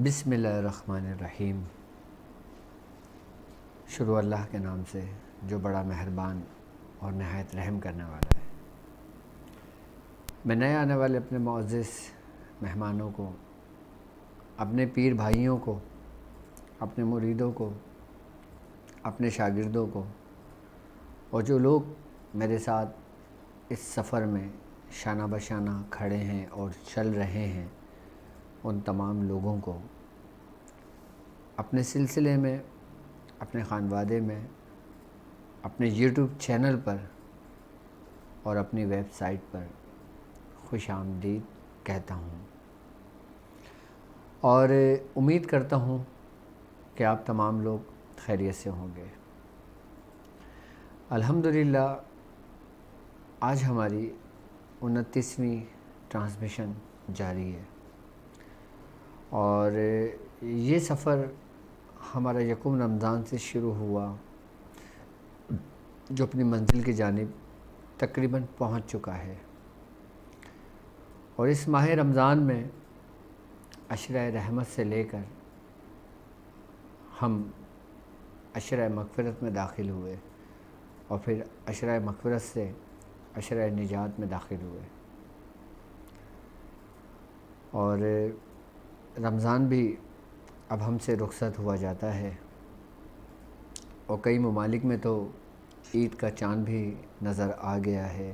بسم اللہ الرحمن الرحیم۔ شروع اللہ کے نام سے جو بڑا مہربان اور نہایت رحم کرنے والا ہے۔ میں نئے آنے والے اپنے معزز مہمانوں کو، اپنے پیر بھائیوں کو، اپنے مریدوں کو، اپنے شاگردوں کو اور جو لوگ میرے ساتھ اس سفر میں شانہ بشانہ کھڑے ہیں اور چل رہے ہیں، ان تمام لوگوں کو اپنے سلسلے میں، اپنے خانوادے میں، اپنے یوٹیوب چینل پر اور اپنی ویب سائٹ پر خوش آمدید کہتا ہوں، اور امید کرتا ہوں کہ آپ تمام لوگ خیریت سے ہوں گے۔ الحمدللہ آج ہماری 29ویں ٹرانسمیشن جاری ہے، اور یہ سفر ہمارا یکم رمضان سے شروع ہوا، جو اپنی منزل کی جانب تقریباً پہنچ چکا ہے، اور اس ماہ رمضان میں عشرہ رحمت سے لے کر ہم عشرہ مغفرت میں داخل ہوئے، اور پھر عشرہ مغفرت سے عشرہ نجات میں داخل ہوئے، اور رمضان بھی اب ہم سے رخصت ہوا جاتا ہے، اور کئی ممالک میں تو عید کا چاند بھی نظر آ گیا ہے،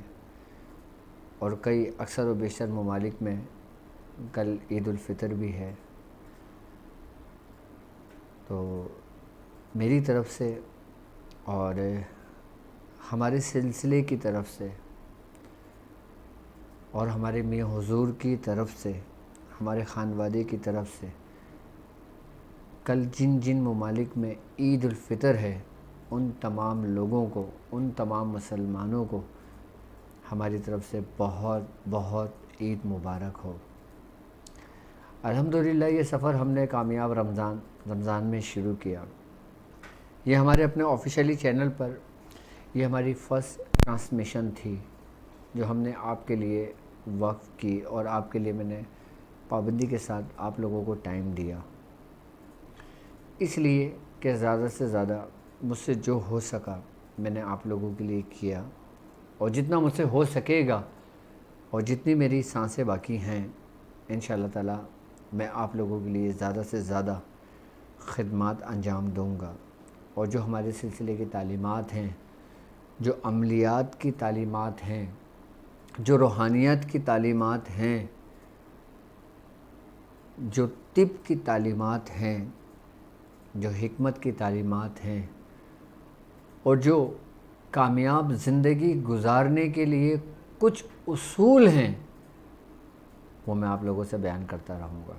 اور کئی اکثر و بیشتر ممالک میں کل عید الفطر بھی ہے۔ تو میری طرف سے اور ہمارے سلسلے کی طرف سے اور ہمارے میاں حضور کی طرف سے، ہمارے خانوادے کی طرف سے، کل جن جن ممالک میں عید الفطر ہے ان تمام لوگوں کو، ان تمام مسلمانوں کو ہماری طرف سے بہت بہت عید مبارک ہو۔ الحمدللہ یہ سفر ہم نے کامیاب رمضان میں شروع کیا۔ یہ ہمارے اپنے آفیشیلی چینل پر یہ ہماری فرسٹ ٹرانسمیشن تھی جو ہم نے آپ کے لیے وقف کی، اور آپ کے لیے میں نے پابندی کے ساتھ آپ لوگوں کو ٹائم دیا، اس لیے کہ زیادہ سے زیادہ مجھ سے جو ہو سکا میں نے آپ لوگوں کے لیے کیا، اور جتنا مجھ سے ہو سکے گا اور جتنی میری سانسیں باقی ہیں انشاءاللہ تعالی میں آپ لوگوں کے لیے زیادہ سے زیادہ خدمات انجام دوں گا، اور جو ہمارے سلسلے کی تعلیمات ہیں، جو عملیات کی تعلیمات ہیں، جو روحانیت کی تعلیمات ہیں، جو طب کی تعلیمات ہیں، جو حکمت کی تعلیمات ہیں، اور جو کامیاب زندگی گزارنے کے لیے کچھ اصول ہیں، وہ میں آپ لوگوں سے بیان کرتا رہوں گا۔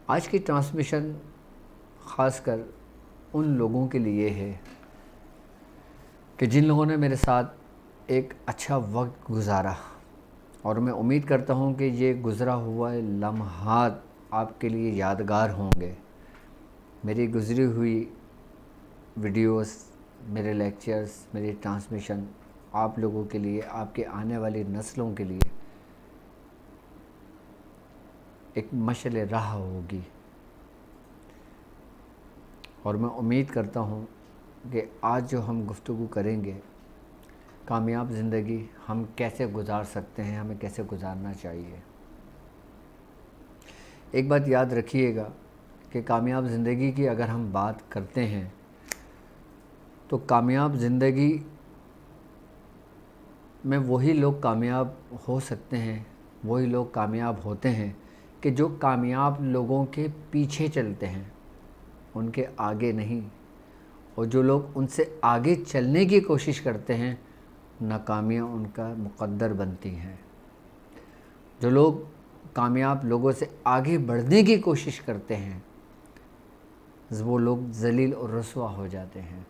آج کی ٹرانسمیشن خاص کر ان لوگوں کے لیے ہے کہ جن لوگوں نے میرے ساتھ ایک اچھا وقت گزارا، اور میں امید کرتا ہوں کہ یہ گزرا ہوا لمحات آپ کے لیے یادگار ہوں گے۔ میری گزری ہوئی ویڈیوز، میرے لیکچرز، میری ٹرانسمیشن آپ لوگوں کے لیے، آپ کے آنے والی نسلوں کے لیے ایک مشعل راہ ہوگی، اور میں امید کرتا ہوں کہ آج جو ہم گفتگو کریں گے، کامیاب زندگی ہم کیسے گزار سکتے ہیں، ہمیں کیسے گزارنا چاہیے۔ ایک بات یاد رکھیے گا کہ کامیاب زندگی کی اگر ہم بات کرتے ہیں تو کامیاب زندگی میں وہی لوگ کامیاب ہو سکتے ہیں، وہی لوگ کامیاب ہوتے ہیں کہ جو کامیاب لوگوں کے پیچھے چلتے ہیں، ان کے آگے نہیں، اور جو لوگ ان سے آگے چلنے کی کوشش کرتے ہیں ناکامیاں ان کا مقدر بنتی ہیں۔ جو لوگ کامیاب لوگوں سے آگے بڑھنے کی کوشش کرتے ہیں وہ لوگ ذلیل اور رسوا ہو جاتے ہیں۔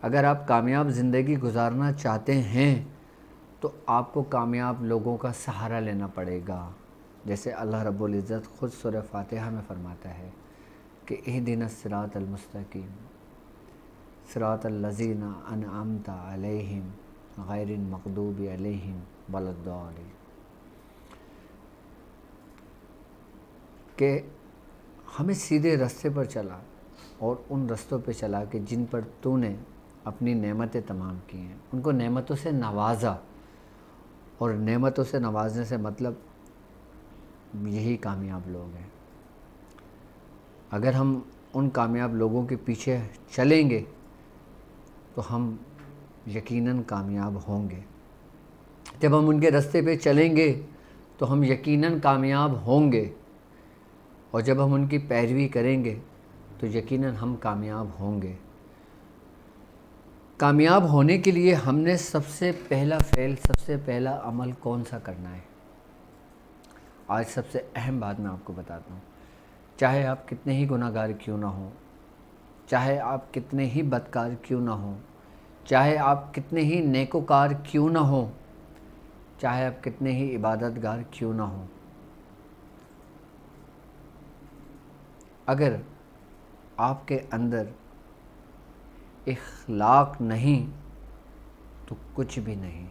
اگر آپ کامیاب زندگی گزارنا چاہتے ہیں تو آپ کو کامیاب لوگوں کا سہارا لینا پڑے گا، جیسے اللہ رب العزت خود سورہ فاتحہ میں فرماتا ہے کہ اہدنا الصراط المستقیم صراط الذین انعمت علیہم غیر المغضوب علیہم ولا الضالین، کہ ہمیں سیدھے راستے پر چلا اور ان رستوں پہ چلا کہ جن پر تو نے اپنی نعمتیں تمام کی ہیں، ان کو نعمتوں سے نوازا. اور نعمتوں سے نوازنے سے مطلب یہی کامیاب لوگ ہیں. اگر ہم ان کامیاب لوگوں کے پیچھے چلیں گے تو ہم یقیناً کامیاب ہوں گے. جب ہم ان کے راستے پہ چلیں گے تو ہم یقیناً کامیاب ہوں گے، اور جب ہم ان کی پیروی کریں گے تو یقیناً ہم کامیاب ہوں گے. کامیاب ہونے کے لیے ہم نے سب سے پہلا فعل، سب سے پہلا عمل کون سا کرنا ہے؟ آج سب سے اہم بات میں آپ کو بتاتا ہوں. چاہے آپ کتنے ہی گناہ گار کیوں نہ ہوں، چاہے آپ کتنے ہی بدکار کیوں نہ ہوں، چاہے آپ کتنے ہی نیکوکار کیوں نہ ہوں، چاہے آپ کتنے ہی عبادت گار کیوں نہ ہوں، اگر آپ کے اندر اخلاق نہیں تو کچھ بھی نہیں.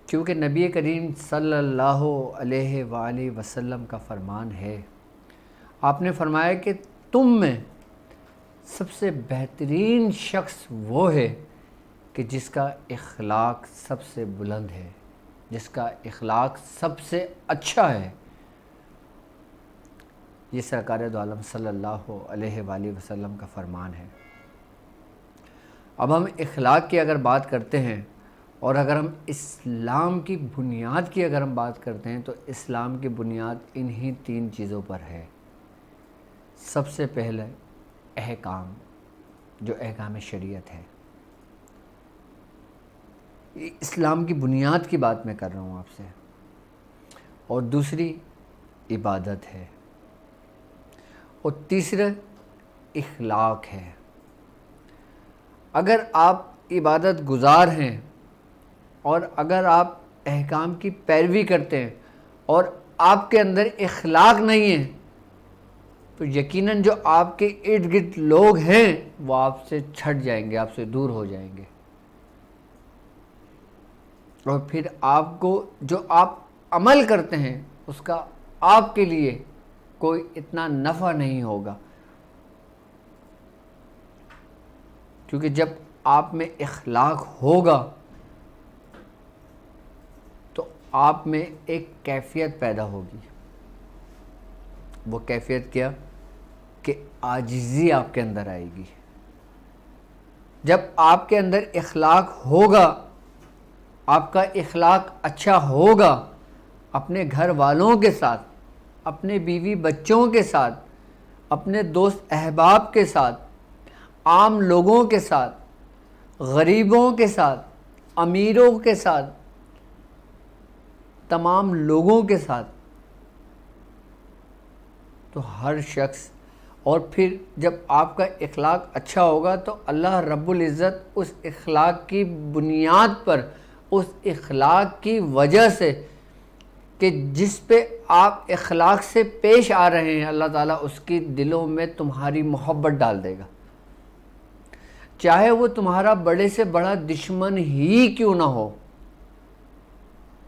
کیونکہ نبی کریم صلی اللہ علیہ وآلہ وسلم کا فرمان ہے، آپ نے فرمایا کہ تم میں سب سے بہترین شخص وہ ہے کہ جس کا اخلاق سب سے بلند ہے، جس کا اخلاق سب سے اچھا ہے. یہ سرکار دو عالم صلی اللہ علیہ وآلہ وسلم کا فرمان ہے. اب ہم اخلاق کی اگر بات کرتے ہیں اور اگر ہم اسلام کی بنیاد کی اگر ہم بات کرتے ہیں تو اسلام کی بنیاد انہی 3 چیزوں پر ہے. سب سے پہلے احکام، جو احکام شریعت ہے. اسلام کی بنیاد کی بات میں کر رہا ہوں آپ سے. اور دوسری عبادت ہے، اور تیسرا اخلاق ہے. اگر آپ عبادت گزار ہیں اور اگر آپ احکام کی پیروی کرتے ہیں اور آپ کے اندر اخلاق نہیں ہے تو یقیناً جو آپ کے ارد گرد لوگ ہیں وہ آپ سے چھٹ جائیں گے، آپ سے دور ہو جائیں گے، اور پھر آپ کو جو آپ عمل کرتے ہیں اس کا آپ کے لیے کوئی اتنا نفع نہیں ہوگا. کیونکہ جب آپ میں اخلاق ہوگا تو آپ میں ایک کیفیت پیدا ہوگی. وہ کیفیت کیا؟ کہ عاجزی آپ کے اندر آئے گی. جب آپ کے اندر اخلاق ہوگا، آپ کا اخلاق اچھا ہوگا، اپنے گھر والوں کے ساتھ، اپنے بیوی بچوں کے ساتھ، اپنے دوست احباب کے ساتھ، عام لوگوں کے ساتھ، غریبوں کے ساتھ، امیروں کے ساتھ، تمام لوگوں کے ساتھ، تو ہر شخص، اور پھر جب آپ کا اخلاق اچھا ہوگا تو اللہ رب العزت اس اخلاق کی بنیاد پر، اس اخلاق کی وجہ سے کہ جس پہ آپ اخلاق سے پیش آ رہے ہیں، اللہ تعالیٰ اس کی دلوں میں تمہاری محبت ڈال دے گا. چاہے وہ تمہارا بڑے سے بڑا دشمن ہی کیوں نہ ہو.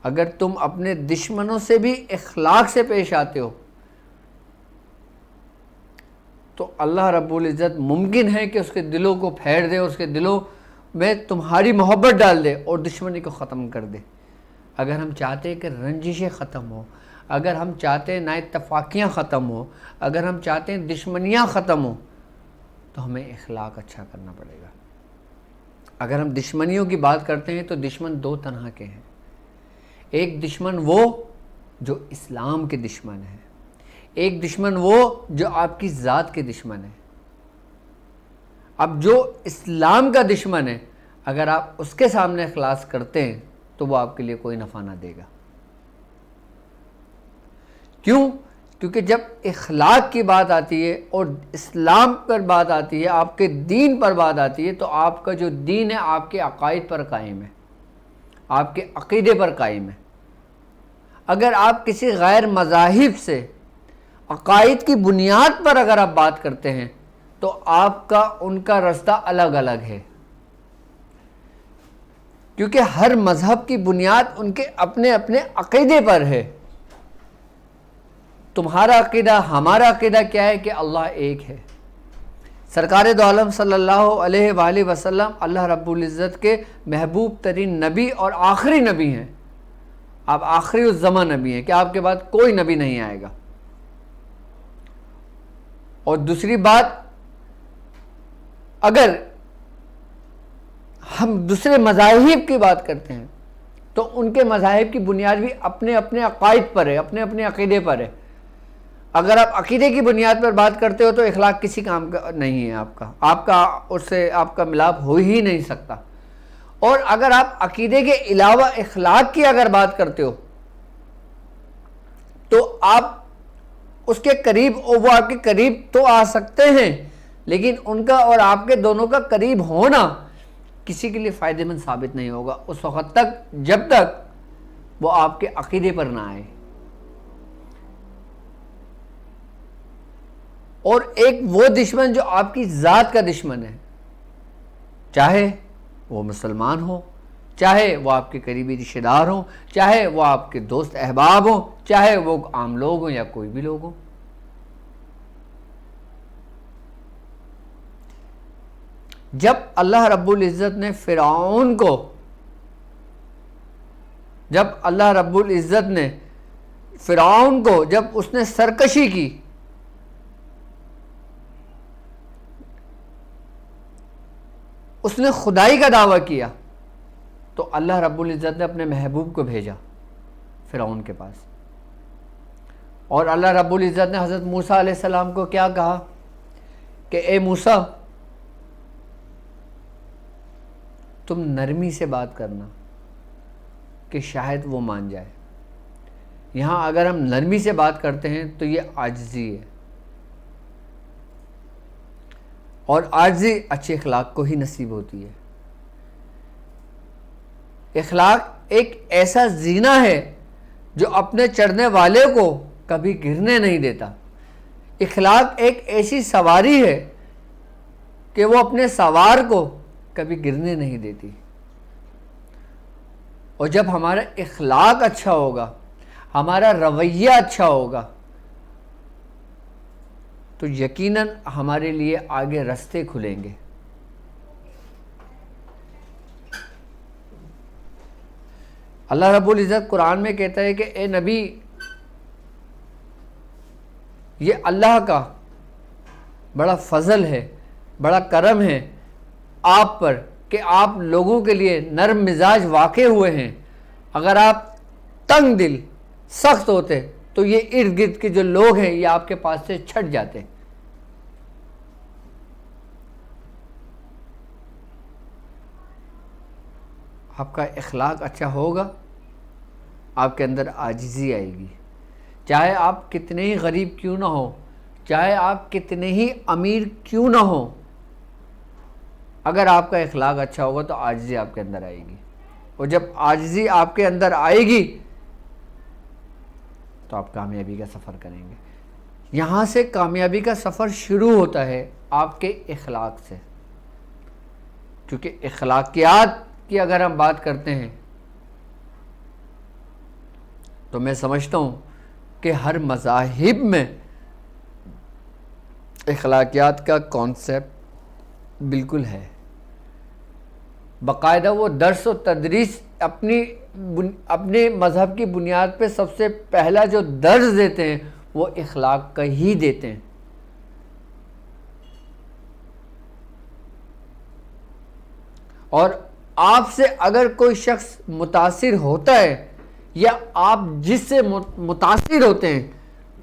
اگر تم اپنے دشمنوں سے بھی اخلاق سے پیش آتے ہو تو اللہ رب العزت ممکن ہے کہ اس کے دلوں کو پھیر دے، اور اس کے دلوں میں تمہاری محبت ڈال دے اور دشمنی کو ختم کر دے. اگر ہم چاہتے ہیں کہ رنجشیں ختم ہو، اگر ہم چاہتے ہیں نا اتفاقیاں ختم ہو، اگر ہم چاہتے ہیں دشمنیاں ختم ہو تو ہمیں اخلاق اچھا کرنا پڑے گا. اگر ہم دشمنیوں کی بات کرتے ہیں تو دشمن 2 طرح کے ہیں. ایک دشمن وہ جو اسلام کے دشمن ہے، ایک دشمن وہ جو آپ کی ذات کے دشمن ہے. اب جو اسلام کا دشمن ہے، اگر آپ اس کے سامنے اخلاص کرتے ہیں تو وہ آپ کے لیے کوئی نفع نہ دے گا. کیوں؟ کیونکہ جب اخلاق کی بات آتی ہے اور اسلام پر بات آتی ہے، آپ کے دین پر بات آتی ہے، تو آپ کا جو دین ہے آپ کے عقائد پر قائم ہے، آپ کے عقیدے پر قائم ہے. اگر آپ کسی غیر مذاہب سے عقائد کی بنیاد پر اگر آپ بات کرتے ہیں تو آپ کا ان کا رستہ الگ الگ ہے. کیونکہ ہر مذہب کی بنیاد ان کے اپنے اپنے عقیدے پر ہے. تمہارا عقیدہ ہمارا عقیدہ کیا ہے کہ اللہ ایک ہے۔ سرکار دو عالم صلی اللہ علیہ وآلہ وسلم اللہ رب العزت کے محبوب ترین نبی اور آخری نبی ہیں۔ آپ آخری الزماں نبی ہیں کہ آپ کے بعد کوئی نبی نہیں آئے گا۔ اور دوسری بات، اگر ہم دوسرے مذاہب کی بات کرتے ہیں تو ان کے مذاہب کی بنیاد بھی اپنے اپنے عقائد پر ہے، اپنے اپنے عقیدے پر ہے۔ اگر آپ عقیدے کی بنیاد پر بات کرتے ہو تو اخلاق کسی کام کا نہیں ہے، آپ کا اس سے آپ کا ملاپ ہو ہی نہیں سکتا۔ اور اگر آپ عقیدے کے علاوہ اخلاق کی اگر بات کرتے ہو تو آپ اس کے قریب، وہ آپ کے قریب تو آ سکتے ہیں، لیکن ان کا اور آپ کے دونوں کا قریب ہونا کسی کے لیے فائدہ مند ثابت نہیں ہوگا اس وقت تک جب تک وہ آپ کے عقیدے پر نہ آئے۔ اور ایک وہ دشمن جو آپ کی ذات کا دشمن ہے، چاہے وہ مسلمان ہو، چاہے وہ آپ کے قریبی رشتہ دار ہوں، چاہے وہ آپ کے دوست احباب ہوں، چاہے وہ عام لوگ ہوں یا کوئی بھی لوگ ہوں۔ جب اللہ رب العزت نے فرعون کو جب اس نے سرکشی کی، اس نے خدائی کا دعویٰ کیا، تو اللہ رب العزت نے اپنے محبوب کو بھیجا فرعون کے پاس۔ اور اللہ رب العزت نے حضرت موسیٰ علیہ السلام کو کیا کہا کہ اے موسیٰ، تم نرمی سے بات کرنا کہ شاید وہ مان جائے۔ یہاں اگر ہم نرمی سے بات کرتے ہیں تو یہ عاجزی ہے، اور عاجزی اچھے اخلاق کو ہی نصیب ہوتی ہے۔ اخلاق ایک ایسا زینہ ہے جو اپنے چڑھنے والے کو کبھی گرنے نہیں دیتا۔ اخلاق ایک ایسی سواری ہے کہ وہ اپنے سوار کو کبھی گرنے نہیں دیتی۔ اور جب ہمارا اخلاق اچھا ہوگا، ہمارا رویہ اچھا ہوگا، تو یقیناً ہمارے لیے آگے راستے کھلیں گے۔ اللہ رب العزت قرآن میں کہتا ہے کہ اے نبی، یہ اللہ کا بڑا فضل ہے، بڑا کرم ہے آپ پر کہ آپ لوگوں کے لیے نرم مزاج واقع ہوئے ہیں۔ اگر آپ تنگ دل سخت ہوتے تو یہ ارد گرد کے جو لوگ ہیں یہ آپ کے پاس سے چھٹ جاتے۔ آپ کا اخلاق اچھا ہوگا، آپ کے اندر عاجزی آئے گی، چاہے آپ کتنے ہی غریب کیوں نہ ہو، چاہے آپ کتنے ہی امیر کیوں نہ ہو، اگر آپ کا اخلاق اچھا ہوگا تو عاجزی آپ کے اندر آئے گی۔ اور جب عاجزی آپ کے اندر آئے گی تو آپ کامیابی کا سفر کریں گے۔ یہاں سے کامیابی کا سفر شروع ہوتا ہے آپ کے اخلاق سے، کیونکہ اخلاقیات کی اگر ہم بات کرتے ہیں تو میں سمجھتا ہوں کہ ہر مذاہب میں اخلاقیات کا کانسیپٹ بالکل ہے۔ باقاعدہ وہ درس و تدریس اپنے مذہب کی بنیاد پہ سب سے پہلا جو درس دیتے ہیں وہ اخلاق کا ہی دیتے ہیں۔ اور آپ سے اگر کوئی شخص متاثر ہوتا ہے یا آپ جس سے متاثر ہوتے ہیں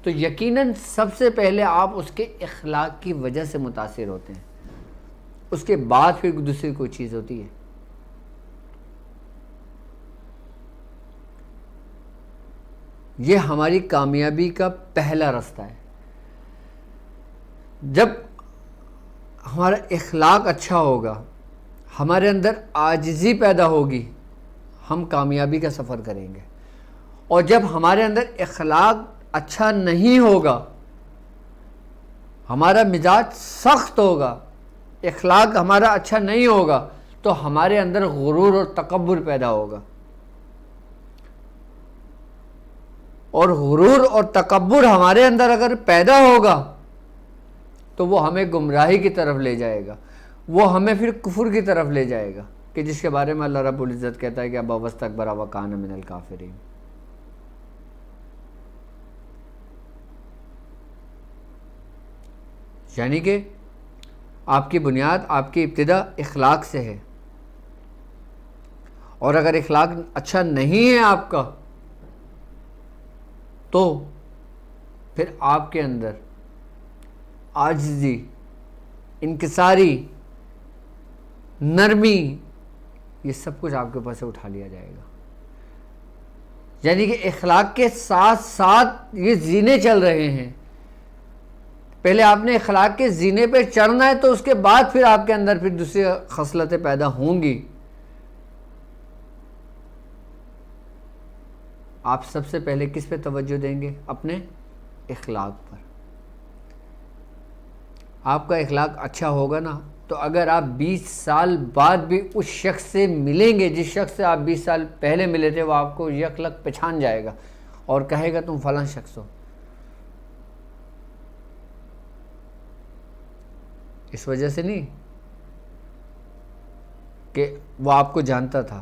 تو یقیناً سب سے پہلے آپ اس کے اخلاق کی وجہ سے متاثر ہوتے ہیں، اس کے بعد پھر دوسری کوئی چیز ہوتی ہے۔ یہ ہماری کامیابی کا پہلا راستہ ہے۔ جب ہمارا اخلاق اچھا ہوگا، ہمارے اندر عاجزی پیدا ہوگی، ہم کامیابی کا سفر کریں گے۔ اور جب ہمارے اندر اخلاق اچھا نہیں ہوگا، ہمارا مزاج سخت ہوگا، اخلاق ہمارا اچھا نہیں ہوگا، تو ہمارے اندر غرور اور تکبر پیدا ہوگا۔ اور غرور اور تکبر ہمارے اندر اگر پیدا ہوگا تو وہ ہمیں گمراہی کی طرف لے جائے گا، وہ ہمیں پھر کفر کی طرف لے جائے گا، کہ جس کے بارے میں اللہ رب العزت کہتا ہے کہ ابا واستکبر وکان من الکافرین۔ یعنی کہ آپ کی بنیاد، آپ کی ابتدا اخلاق سے ہے، اور اگر اخلاق اچھا نہیں ہے آپ کا تو پھر آپ کے اندر عاجزی، انکساری، نرمی، یہ سب کچھ آپ کے اوپر سے اٹھا لیا جائے گا۔ یعنی کہ اخلاق کے ساتھ ساتھ یہ زینے چل رہے ہیں۔ پہلے آپ نے اخلاق کے زینے پہ چڑھنا ہے تو اس کے بعد پھر آپ کے اندر پھر دوسری خصلتیں پیدا ہوں گی۔ آپ سب سے پہلے کس پہ توجہ دیں گے؟ اپنے اخلاق پر۔ آپ کا اخلاق اچھا ہوگا نا تو اگر آپ 20 سال بعد بھی اس شخص سے ملیں گے جس شخص سے آپ 20 سال پہلے ملے تھے، وہ آپ کو یک لک پہچان جائے گا اور کہے گا تم فلاں شخص ہو۔ اس وجہ سے نہیں کہ وہ آپ کو جانتا تھا،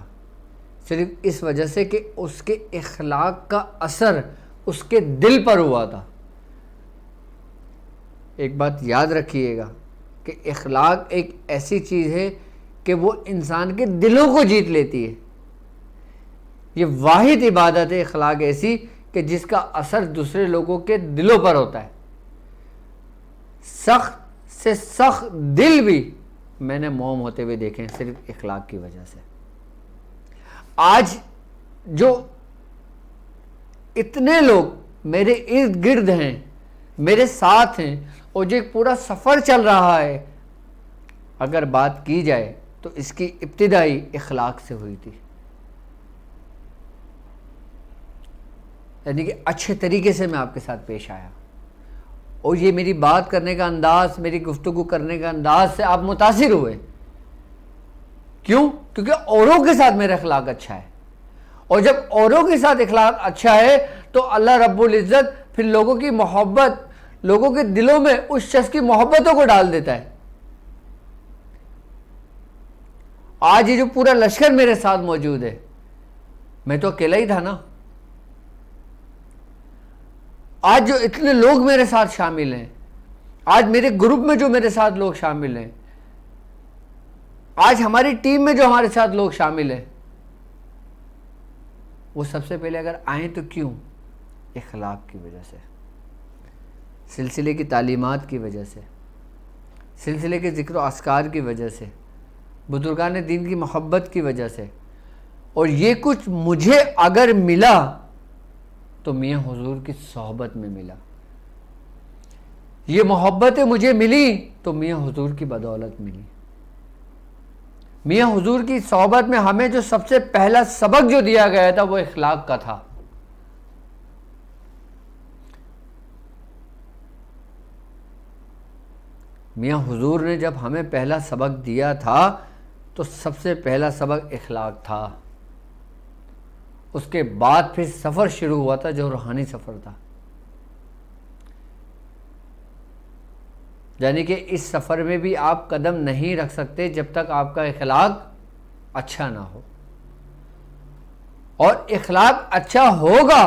صرف اس وجہ سے کہ اس کے اخلاق کا اثر اس کے دل پر ہوا تھا۔ ایک بات یاد رکھیے گا کہ اخلاق ایک ایسی چیز ہے کہ وہ انسان کے دلوں کو جیت لیتی ہے۔ یہ واحد عبادت ہے اخلاق ایسی کہ جس کا اثر دوسرے لوگوں کے دلوں پر ہوتا ہے۔ سخت سے سخت دل بھی میں نے موم ہوتے ہوئے دیکھے ہیں صرف اخلاق کی وجہ سے۔ آج جو اتنے لوگ میرے ارد گرد ہیں، میرے ساتھ ہیں، اور جو ایک پورا سفر چل رہا ہے، اگر بات کی جائے تو اس کی ابتدائی اخلاق سے ہوئی تھی۔ یعنی کہ اچھے طریقے سے میں آپ کے ساتھ پیش آیا، اور یہ میری بات کرنے کا انداز، میری گفتگو کرنے کا انداز سے آپ متاثر ہوئے۔ کیوں؟ کیونکہ اوروں کے ساتھ میرا اخلاق اچھا ہے، اور جب اوروں کے ساتھ اخلاق اچھا ہے تو اللہ رب العزت پھر لوگوں کی محبت، لوگوں کے دلوں میں اس شخص کی محبتوں کو ڈال دیتا ہے۔ آج یہ جو پورا لشکر میرے ساتھ موجود ہے، میں تو اکیلا ہی تھا نا۔ آج جو اتنے لوگ میرے ساتھ شامل ہیں، آج میرے گروپ میں جو میرے ساتھ لوگ شامل ہیں، آج ہماری ٹیم میں جو ہمارے ساتھ لوگ شامل ہیں، وہ سب سے پہلے اگر آئیں تو کیوں؟ اخلاق کی وجہ سے، سلسلے کی تعلیمات کی وجہ سے، سلسلے کے ذکر و اذکار کی وجہ سے، بزرگان دین کی محبت کی وجہ سے۔ اور یہ کچھ مجھے اگر ملا تو میاں حضور کی صحبت میں ملا، یہ محبتیں مجھے ملی تو میاں حضور کی بدولت ملی۔ میاں حضور کی صحبت میں ہمیں جو سب سے پہلا سبق جو دیا گیا تھا وہ اخلاق کا تھا۔ میاں حضور نے جب ہمیں پہلا سبق دیا تھا تو سب سے پہلا سبق اخلاق تھا۔ اس کے بعد پھر سفر شروع ہوا تھا جو روحانی سفر تھا۔ یعنی کہ اس سفر میں بھی آپ قدم نہیں رکھ سکتے جب تک آپ کا اخلاق اچھا نہ ہو، اور اخلاق اچھا ہوگا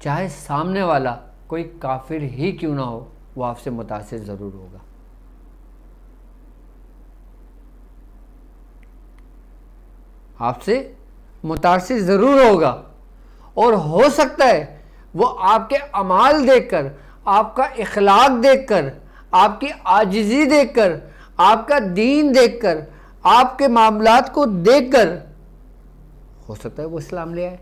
چاہے سامنے والا کوئی کافر ہی کیوں نہ ہو، وہ آپ سے متاثر ضرور ہوگا۔ آپ سے متاثر ضرور ہوگا، اور ہو سکتا ہے وہ آپ کے اعمال دیکھ کر، آپ کا اخلاق دیکھ کر، آپ کی عاجزی دیکھ کر، آپ کا دین دیکھ کر، آپ کے معاملات کو دیکھ کر ہو سکتا ہے وہ اسلام لے آئے۔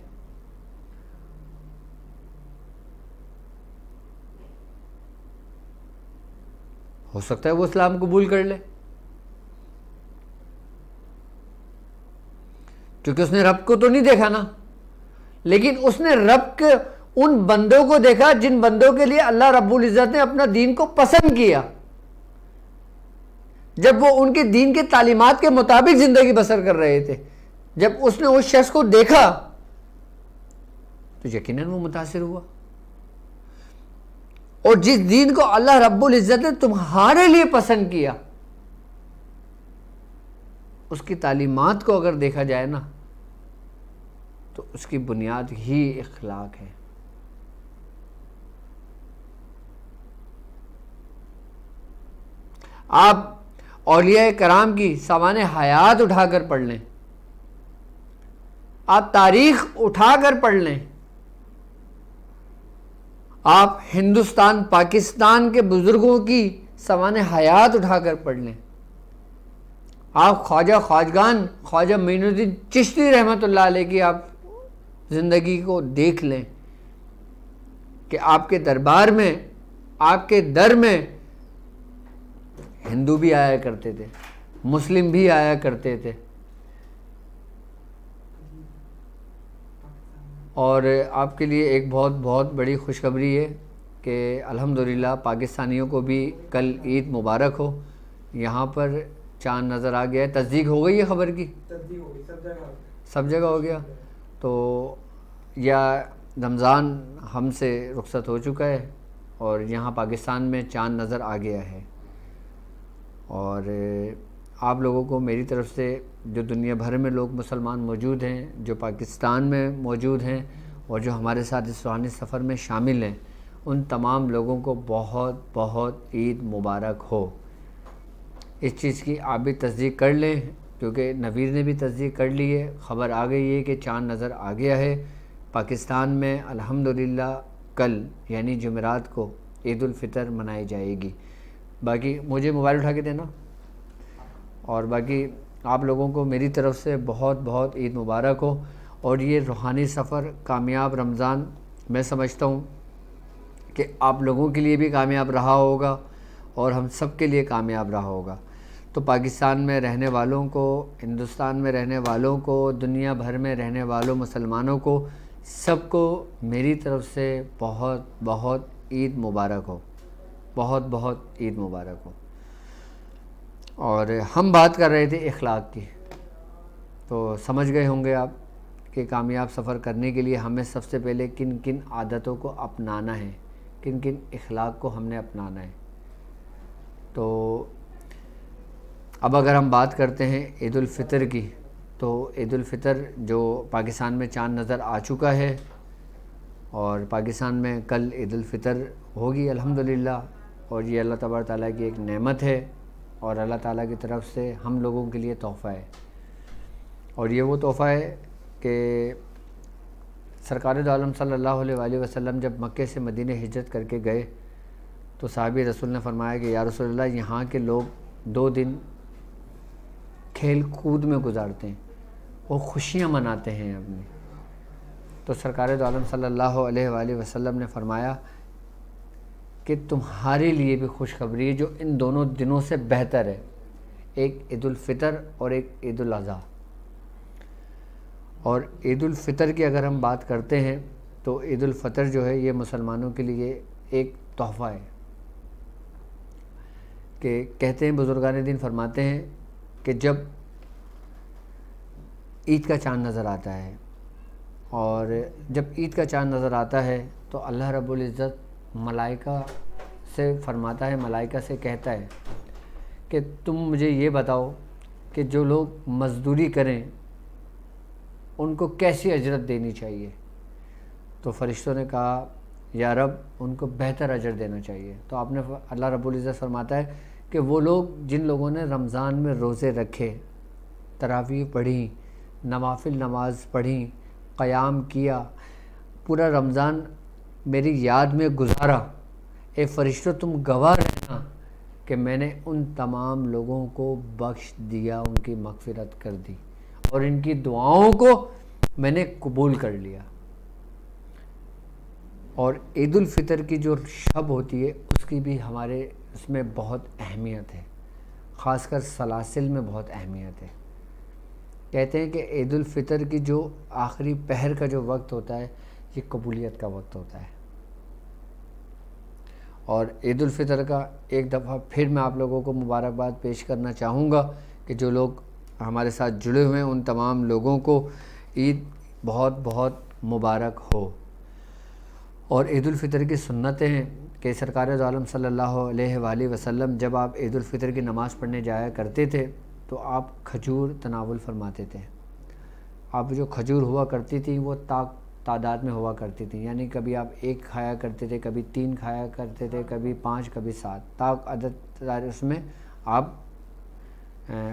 ہو سکتا ہے وہ اسلام قبول کر لے، کیونکہ اس نے رب کو تو نہیں دیکھا نا، لیکن اس نے رب کے ان بندوں کو دیکھا جن بندوں کے لیے اللہ رب العزت نے اپنا دین کو پسند کیا، جب وہ ان کے دین کے تعلیمات کے مطابق زندگی بسر کر رہے تھے۔ جب اس نے اس شخص کو دیکھا تو یقیناً وہ متاثر ہوا. اور جس دین کو اللہ رب العزت نے تمہارے لیے پسند کیا، اس کی تعلیمات کو اگر دیکھا جائے نا تو اس کی بنیاد ہی اخلاق ہے. آپ اولیاء کرام کی سوانح حیات اٹھا کر پڑھ لیں، آپ تاریخ اٹھا کر پڑھ لیں، آپ ہندوستان پاکستان کے بزرگوں کی سوانح حیات اٹھا کر پڑھ لیں، آپ خواجہ خواجگان خواجہ معین الدین چشتی رحمۃ اللہ علیہ کی آپ زندگی کو دیکھ لیں کہ آپ کے دربار میں، آپ کے در میں ہندو بھی آیا کرتے تھے، مسلم بھی آیا کرتے تھے. اور آپ کے لیے ایک بہت بہت بڑی خوشخبری ہے کہ الحمدللہ پاکستانیوں کو بھی کل عید مبارک ہو. یہاں پر چاند نظر آ گیا ہے. تصدیق ہو گئی ہے خبر کی؟ سب جگہ ہو گیا. تو یا رمضان ہم سے رخصت ہو چکا ہے اور یہاں پاکستان میں چاند نظر آ گیا ہے. اور آپ لوگوں کو میری طرف سے، جو دنیا بھر میں لوگ مسلمان موجود ہیں، جو پاکستان میں موجود ہیں اور جو ہمارے ساتھ اس روحانی سفر میں شامل ہیں، ان تمام لوگوں کو بہت بہت عید مبارک ہو. اس چیز کی آپ بھی تصدیق کر لیں کیونکہ نویر نے بھی تصدیق کر لی ہے. خبر آ گئی ہے کہ چاند نظر آ گیا ہے پاکستان میں. الحمدللہ کل یعنی جمعرات کو عید الفطر منائی جائے گی. باقی مجھے موبائل اٹھا کے دینا. اور باقی آپ لوگوں کو میری طرف سے بہت بہت عید مبارک ہو. اور یہ روحانی سفر کامیاب رمضان میں سمجھتا ہوں کہ آپ لوگوں کے لیے بھی کامیاب رہا ہوگا اور ہم سب کے لیے کامیاب رہا ہوگا. تو پاکستان میں رہنے والوں کو، ہندوستان میں رہنے والوں کو، دنیا بھر میں رہنے والوں مسلمانوں کو، سب کو میری طرف سے بہت بہت عید مبارک ہو. بہت بہت عید مبارک ہو. اور ہم بات کر رہے تھے اخلاق کی، تو سمجھ گئے ہوں گے آپ کہ کامیاب سفر کرنے کے لیے ہمیں سب سے پہلے کن کن عادتوں کو اپنانا ہے، کن کن اخلاق کو ہم نے اپنانا ہے. تو اب اگر ہم بات کرتے ہیں عید الفطر کی، تو عید الفطر جو پاکستان میں چاند نظر آ چکا ہے اور پاکستان میں کل عید الفطر ہوگی الحمدللہ. اور یہ اللہ تبارک تعالیٰ کی ایک نعمت ہے اور اللہ تعالیٰ کی طرف سے ہم لوگوں کے لیے تحفہ ہے. اور یہ وہ تحفہ ہے کہ سرکار دو عالم صلی اللہ علیہ وآلہ وسلم جب مکے سے مدینہ ہجرت کر کے گئے تو صحابی رسول نے فرمایا کہ یا رسول اللہ، یہاں کے لوگ 2 دن کھیل کود میں گزارتے ہیں اور خوشیاں مناتے ہیں اپنی. تو سرکار دو عالم صلی اللہ علیہ وآلہ وسلم نے فرمایا کہ تمہارے لیے بھی خوشخبری ہے جو ان دونوں دنوں سے بہتر ہے، ایک عید الفطر اور ایک عید الاضحیٰ. اور عید الفطر کی اگر ہم بات کرتے ہیں تو عید الفطر جو ہے یہ مسلمانوں کے لیے ایک تحفہ ہے. کہ کہتے ہیں بزرگان دین فرماتے ہیں کہ جب عید کا چاند نظر آتا ہے، اور جب عید کا چاند نظر آتا ہے تو اللہ رب العزت ملائکہ سے فرماتا ہے، ملائکہ سے کہتا ہے کہ تم مجھے یہ بتاؤ کہ جو لوگ مزدوری کریں ان کو کیسی اجرت دینی چاہیے. تو فرشتوں نے کہا یا رب ان کو بہتر اجر دینا چاہیے. تو آپ نے اللہ رب العزت فرماتا ہے کہ وہ لوگ جن لوگوں نے رمضان میں روزے رکھے، تراویح پڑھی، نوافل نماز پڑھی، قیام کیا، پورا رمضان میری یاد میں گزارا، اے فرشتوں تم گواہ رہنا کہ میں نے ان تمام لوگوں کو بخش دیا، ان کی مغفرت کر دی اور ان کی دعاؤں کو میں نے قبول کر لیا. اور عید الفطر کی جو شب ہوتی ہے اس کی بھی ہمارے اس میں بہت اہمیت ہے، خاص کر سلاسل میں بہت اہمیت ہے. کہتے ہیں کہ عید الفطر کی جو آخری پہر کا جو وقت ہوتا ہے یہ قبولیت کا وقت ہوتا ہے. اور عید الفطر کا ایک دفعہ پھر میں آپ لوگوں کو مبارکباد پیش کرنا چاہوں گا کہ جو لوگ ہمارے ساتھ جڑے ہوئے ہیں ان تمام لوگوں کو عید بہت بہت مبارک ہو. اور عید الفطر کی سنتیں ہیں کہ سرکار دو عالم صلی اللہ علیہ وآلہ وسلم جب آپ عید الفطر کی نماز پڑھنے جایا کرتے تھے تو آپ کھجور تناول فرماتے تھے. آپ جو کھجور ہوا کرتی تھیں وہ تعداد میں ہوا کرتی تھیں، یعنی کبھی آپ 1 کھایا کرتے تھے، کبھی 3 کھایا کرتے تھے، کبھی 5، کبھی 7 عدد اس میں آپ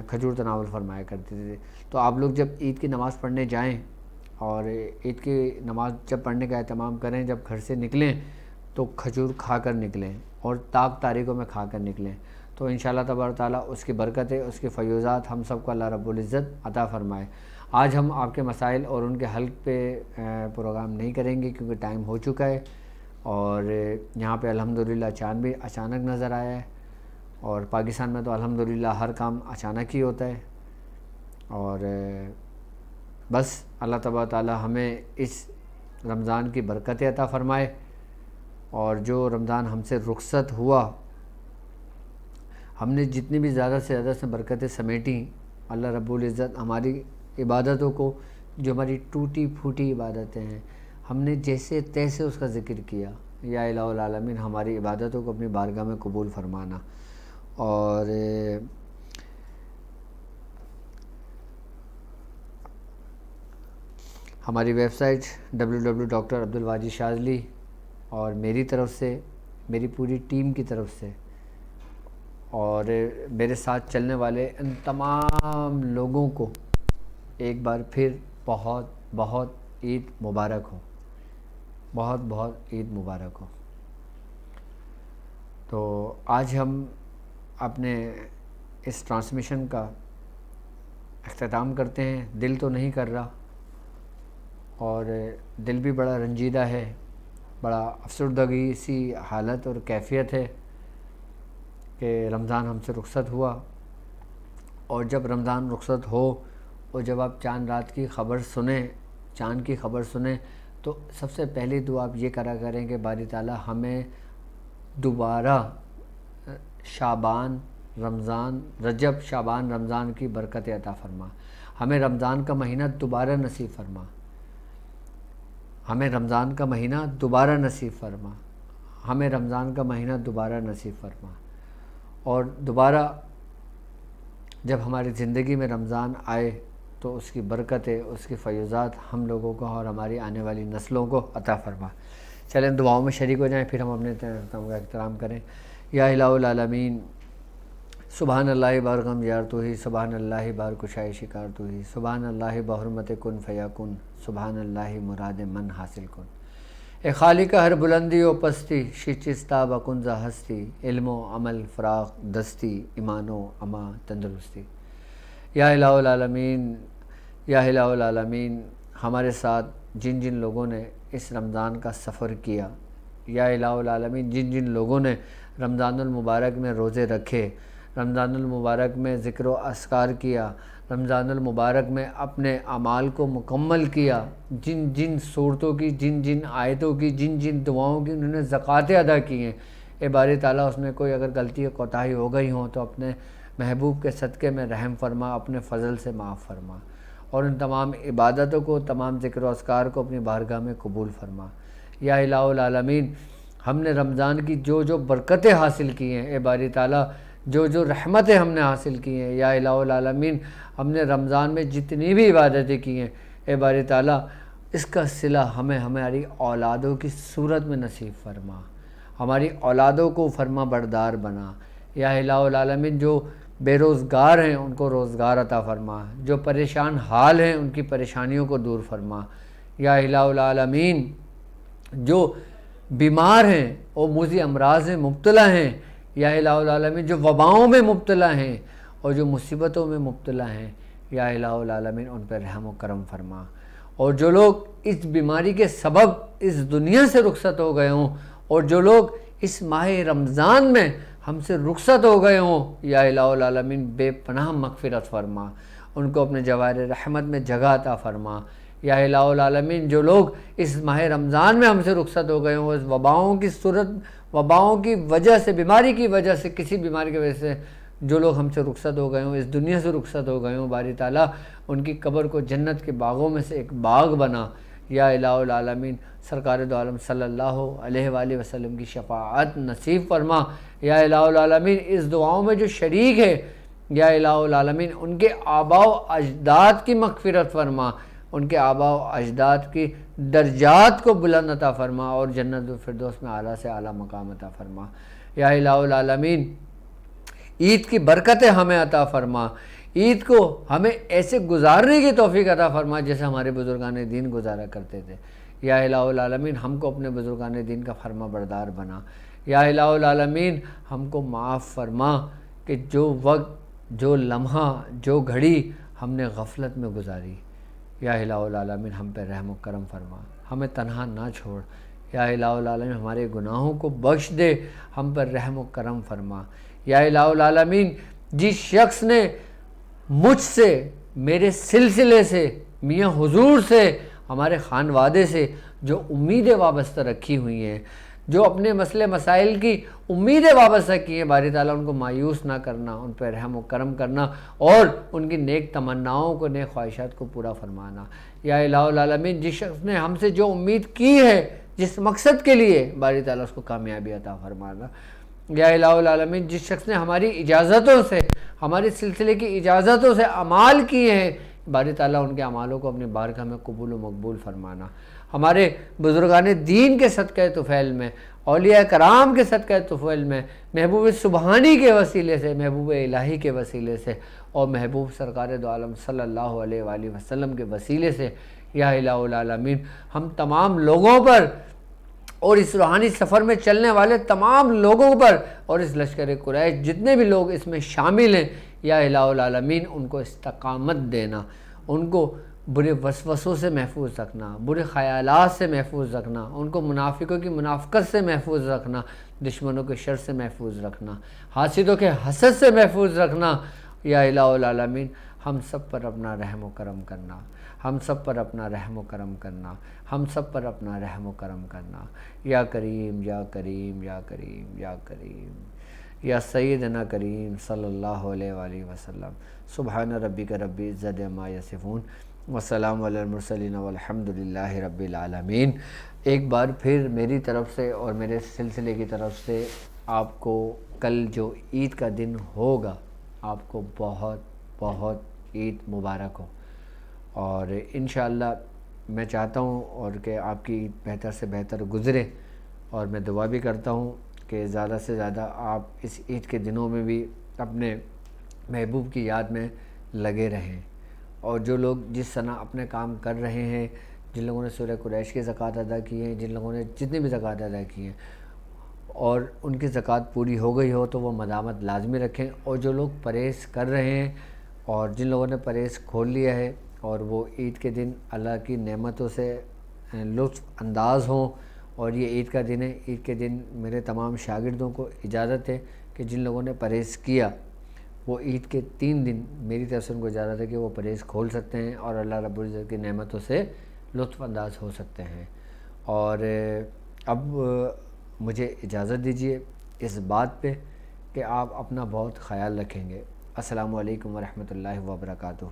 کھجور تناول فرمایا کرتے تھے. تو آپ لوگ جب عید کی نماز پڑھنے جائیں اور عید کی نماز جب پڑھنے کا اہتمام کریں، جب گھر سے نکلیں تو کھجور کھا کر نکلیں اور تاریکوں میں کھا کر نکلیں، تو انشاءاللہ تبارک تعالیٰ اس کی برکتیں، اس کی فیوزات ہم سب کو اللہ رب العزت عطا فرمائے. آج ہم آپ کے مسائل اور ان کے حل پہ پروگرام نہیں کریں گے کیونکہ ٹائم ہو چکا ہے، اور یہاں پہ الحمدللہ چاند بھی اچانک نظر آیا ہے، اور پاکستان میں تو الحمدللہ ہر کام اچانک ہی ہوتا ہے. اور بس اللہ تبارک تعالیٰ ہمیں اس رمضان کی برکتیں عطا فرمائے، اور جو رمضان ہم سے رخصت ہوا، ہم نے جتنی بھی زیادہ سے زیادہ سے برکتیں سمیٹیں، اللہ رب العزت ہماری عبادتوں کو، جو ہماری ٹوٹی پھوٹی عبادتیں ہیں، ہم نے جیسے تیسے اس کا ذکر کیا، یا الہ العالمین ہماری عبادتوں کو اپنی بارگاہ میں قبول فرمانا. اور ہماری ویب سائٹ www.drabdulwajid اور میری طرف سے، میری پوری ٹیم کی طرف سے، اور میرے ساتھ چلنے والے ان تمام لوگوں کو ایک بار پھر بہت بہت عید مبارک ہو، بہت بہت عید مبارک ہو. تو آج ہم اپنے اس ٹرانسمیشن کا اختتام کرتے ہیں. دل تو نہیں کر رہا، اور دل بھی بڑا رنجیدہ ہے، بڑا افسردگی سی حالت اور کیفیت ہے کہ رمضان ہم سے رخصت ہوا. اور جب رمضان رخصت ہو اور جب آپ چاند رات کی خبر سنیں، چاند کی خبر سنیں، تو سب سے پہلی دعا آپ یہ کرا کریں کہ باری تعالیٰ ہمیں دوبارہ رجب شعبان رمضان کی برکت عطا فرما، ہمیں رمضان کا مہینہ دوبارہ نصیب فرما، ہمیں رمضان کا مہینہ دوبارہ نصیب فرما، ہمیں رمضان کا مہینہ دوبارہ نصیب فرما. اور دوبارہ جب ہماری زندگی میں رمضان آئے تو اس کی برکتیں، اس کی فیوزات ہم لوگوں کو اور ہماری آنے والی نسلوں کو عطا فرما. چلیں دعاؤں میں شریک ہو جائیں، پھر ہم اپنے کا احترام کریں. یا الہ العالمین، سبحان اللہ بار غم یار تو ہی، سبحان اللہ بار کشائے شکار تو ہی، سبحان اللہ بحرمت کن فیاکن، سبحان اللہ مراد من حاصل کن. اے خالق ہر بلندی و پستی، شچستہ بکنزہ ہستی، علم و عمل فراغ دستی، ایمان و اما تندرستی. یا الہ العالمین، یا الہ العالمین، ہمارے ساتھ جن جن لوگوں نے اس رمضان کا سفر کیا، یا الہ العالمین جن جن لوگوں نے رمضان المبارک میں روزے رکھے، رمضان المبارک میں ذکر و اذکار کیا، رمضان المبارک میں اپنے اعمال کو مکمل کیا، جن جن صورتوں کی، جن جن آیتوں کی، جن جن دعاؤں کی انہوں نے زکوٰۃیں ادا کی ہیں، اے باری تعالیٰ اس میں کوئی اگر غلطی یا کوتاہی ہو گئی ہوں تو اپنے محبوب کے صدقے میں رحم فرما، اپنے فضل سے معاف فرما، اور ان تمام عبادتوں کو، تمام ذکر و اذکار کو اپنی بارگاہ میں قبول فرما. یا الہ العالمین، ہم نے رمضان کی جو جو برکتیں حاصل کی ہیں، اے باری تعالیٰ جو جو رحمتیں ہم نے حاصل کی ہیں، یا الہ العالمین ہم نے رمضان میں جتنی بھی عبادتیں کی ہیں، اے باری تعالیٰ اس کا صلہ ہمیں ہماری اولادوں کی صورت میں نصیب فرما، ہماری اولادوں کو فرما بردار بنا. یا الہ العالمین جو بے روزگار ہیں ان کو روزگار عطا فرما، جو پریشان حال ہیں ان کی پریشانیوں کو دور فرما. یا الہ العالمین جو بیمار ہیں اور موذی امراض میں مبتلا ہیں، یا الہ العالمین جو وباؤں میں مبتلا ہیں اور جو مصیبتوں میں مبتلا ہیں، یا الہ العالمین ان پر رحم و کرم فرما. اور جو لوگ اس بیماری کے سبب اس دنیا سے رخصت ہو گئے ہوں، اور جو لوگ اس ماہ رمضان میں ہم سے رخصت ہو گئے ہوں، یا الہ العالمین بے پناہ مغفرت فرما، ان کو اپنے جواہر رحمت میں جگہ عطا فرما. یا الہ العالمین جو لوگ اس ماہ رمضان میں ہم سے رخصت ہو گئے ہوں، اس وباؤں کی وجہ سے، بیماری کی وجہ سے، کسی بیماری کی وجہ سے جو لوگ ہم سے رخصت ہو گئے ہوں، اس دنیا سے رخصت ہو گئے ہوں، باری تعالیٰ ان کی قبر کو جنت کے باغوں میں سے ایک باغ بنا. یا الہ العالمین سرکار دو عالم صلی اللہ علیہ وآلہ وسلم کی شفاعت نصیب فرما۔ یا الہ العالمین اس دعاؤں میں جو شریک ہے یا الہ العالمین ان کے آباء و اجداد کی مغفرت فرما، ان کے آباء و اجداد کی درجات کو بلند عطا فرما اور جنت الفردوس میں اعلیٰ سے اعلیٰ مقام عطا فرما۔ یا الہ العالمین عید کی برکتیں ہمیں عطا فرما، عید کو ہمیں ایسے گزارنے کی توفیق عطا فرما جیسے ہمارے بزرگان دین گزارا کرتے تھے۔ یا الہ العالمین ہم کو اپنے بزرگان دین کا فرما بردار بنا۔ یا الہ العالمین ہم کو معاف فرما کہ جو وقت، جو لمحہ، جو گھڑی ہم نے غفلت میں گزاری، یا الہ العالمین ہم پہ رحم و کرم فرما، ہمیں تنہا نہ چھوڑ۔ یا الہ العالمین ہمارے گناہوں کو بخش دے، ہم پر رحم و کرم فرما۔ یا الہ العالمین جس شخص نے مجھ سے، میرے سلسلے سے، میاں حضور سے، ہمارے خانوادے سے جو امیدیں وابستہ رکھی ہوئی ہیں، جو اپنے مسئلے مسائل کی امیدیں وابستہ کی ہیں، باری تعالیٰ ان کو مایوس نہ کرنا، ان پہ رحم و کرم کرنا اور ان کی نیک تمناؤں کو، نیک خواہشات کو پورا فرمانا۔ یا الہ العالمین جس شخص نے ہم سے جو امید کی ہے، جس مقصد کے لیے، باری تعالیٰ اس کو کامیابی عطا فرمانا۔ یا الہ العالمین جس شخص نے ہماری اجازتوں سے، ہمارے سلسلے کی اجازتوں سے اعمال کیے ہیں، باری تعالیٰ ان کے اعمالوں کو اپنی بارگاہ میں قبول و مقبول فرمانا۔ ہمارے بزرگان دین کے صدقہ طفیل میں، اولیاء کرام کے صدقہ طفیل میں، محبوب سبحانی کے وسیلے سے، محبوب الہی کے وسیلے سے اور محبوب سرکار دو عالم صلی اللہ علیہ وآلہ وسلم کے وسیلے سے، یا الہ العالمین ہم تمام لوگوں پر اور اس روحانی سفر میں چلنے والے تمام لوگوں پر اور اس لشکر قریش جتنے بھی لوگ اس میں شامل ہیں، یا الہ العالمین ان کو استقامت دینا، ان کو برے وسوسوں سے محفوظ رکھنا، برے خیالات سے محفوظ رکھنا، ان کو منافقوں کی منافقت سے محفوظ رکھنا، دشمنوں کے شر سے محفوظ رکھنا، حاسدوں کے حسد سے محفوظ رکھنا۔ یا الہ العالمین ہم سب پر اپنا رحم و کرم کرنا، ہم سب پر اپنا رحم و کرم کرنا، ہم سب پر اپنا رحم و کرم کرنا۔ یا کریم یا کریم یا کریم یا کریم یا سیدنا کریم صلی اللہ علیہ وآلہ وسلم۔ سبحان ربک رب العزت عما یصفون وسلام علی المرسلین والحمد للہ رب العالمین۔ ایک بار پھر میری طرف سے اور میرے سلسلے کی طرف سے آپ کو کل جو عید کا دن ہوگا، آپ کو بہت بہت عید مبارک ہو، اور انشاءاللہ میں چاہتا ہوں اور کہ آپ کی عید بہتر سے بہتر گزرے، اور میں دعا بھی کرتا ہوں کہ زیادہ سے زیادہ آپ اس عید کے دنوں میں بھی اپنے محبوب کی یاد میں لگے رہیں، اور جو لوگ جس سنہ اپنے کام کر رہے ہیں، جن لوگوں نے سورہ قریش کی زکوٰۃ ادا کی ہے، جن لوگوں نے جتنی بھی زکوٰۃ ادا کی ہیں اور ان کی زکوٰۃ پوری ہو گئی ہو تو وہ مدامت لازمی رکھیں، اور جو لوگ پرہیز کر رہے ہیں اور جن لوگوں نے پرہیز کھول لیا ہے اور وہ عید کے دن اللہ کی نعمتوں سے لطف انداز ہوں، اور یہ عید کا دن ہے، عید کے دن میرے تمام شاگردوں کو اجازت ہے کہ جن لوگوں نے پرہیز کیا وہ عید کے 3 دن میری طرف سے ان کو اجازت ہے کہ وہ پرہیز کھول سکتے ہیں اور اللہ رب العزت کی نعمتوں سے لطف انداز ہو سکتے ہیں۔ اور اب مجھے اجازت دیجیے اس بات پہ کہ آپ اپنا بہت خیال رکھیں گے۔ السلام علیکم ورحمۃ اللہ وبرکاتہ۔